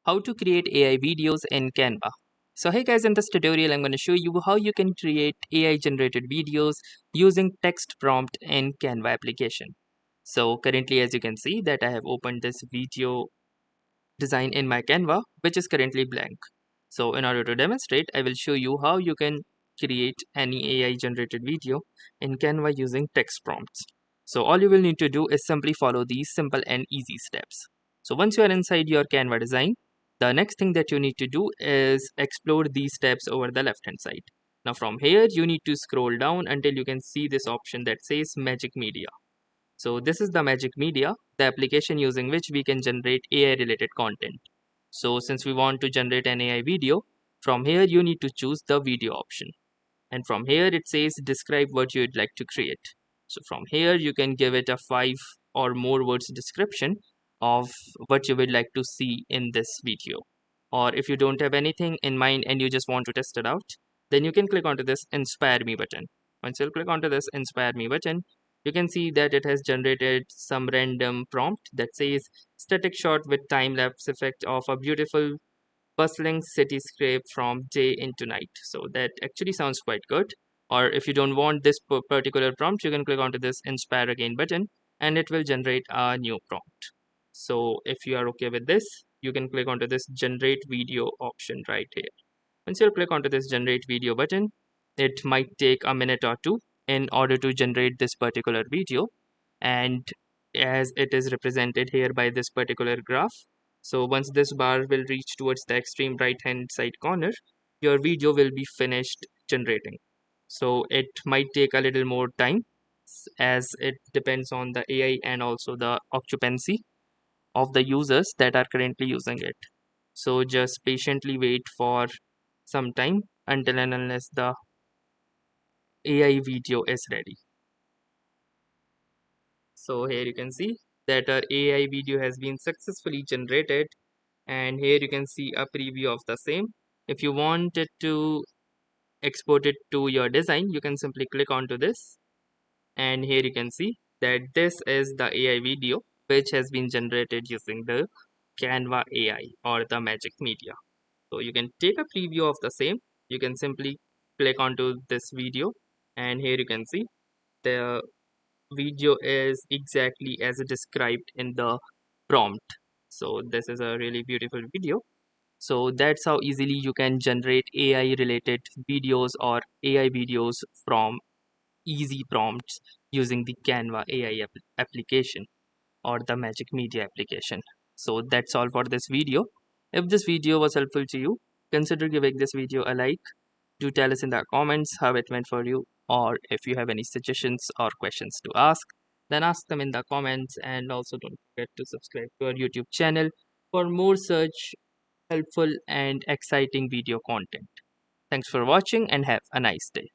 How to create AI videos in Canva. So hey guys, in this tutorial I'm going to show you how you can create AI generated videos using text prompt in Canva application. So currently, as you can see, that I have opened this video design in my Canva, which is currently blank. So in order to demonstrate, I will show you how you can create any AI generated video in Canva using text prompts. So all you will need to do is simply follow these simple and easy steps. So once you are inside your Canva design, the next thing that you need to do is explore these steps over the left hand side. Now from here, you need to scroll down until you can see this option that says Magic Media. So this is the Magic Media, the application using which we can generate AI related content. So since we want to generate an AI video, from here you need to choose the video option. And from here it says describe what you'd like to create. So from here you can give it a 5 or more words description of what you would like to see in this video. Or if you don't have anything in mind and you just want to test it out, then you can click onto this Inspire Me button. Once you click onto this Inspire Me button, you can see that it has generated some random prompt that says static shot with time-lapse effect of a beautiful bustling cityscape from day into night. So that actually sounds quite good. Or if you don't want this particular prompt, you can click onto this Inspire Again button and it will generate a new prompt. So if you are okay with this, you can click onto this Generate Video option right here. Once you click onto this Generate Video button, it might take a minute or two in order to generate this particular video. And as it is represented here by this particular graph, so once this bar will reach towards the extreme right hand side corner, your video will be finished generating. So it might take a little more time as it depends on the AI and also the occupancy of the users that are currently using it. So just patiently wait for some time until and unless the AI video is ready. So here you can see that our AI video has been successfully generated, and here you can see a preview of the same. If you wanted to export it to your design, you can simply click onto this, and here you can see that this is the AI video which has been generated using the Canva AI or the Magic Media. So you can take a preview of the same. You can simply click onto this video, and here you can see the video is exactly as described in the prompt. So this is a really beautiful video. So that's how easily you can generate AI related videos or AI videos from easy prompts using the Canva AI application or the Magic Media application. So that's all for this video. If this video was helpful to you, consider giving this video a like. Do tell us in the comments how it went for you, or if you have any suggestions or questions to ask, then ask them in the comments. And also don't forget to subscribe to our YouTube channel for more such helpful and exciting video content. Thanks for watching and have a nice day.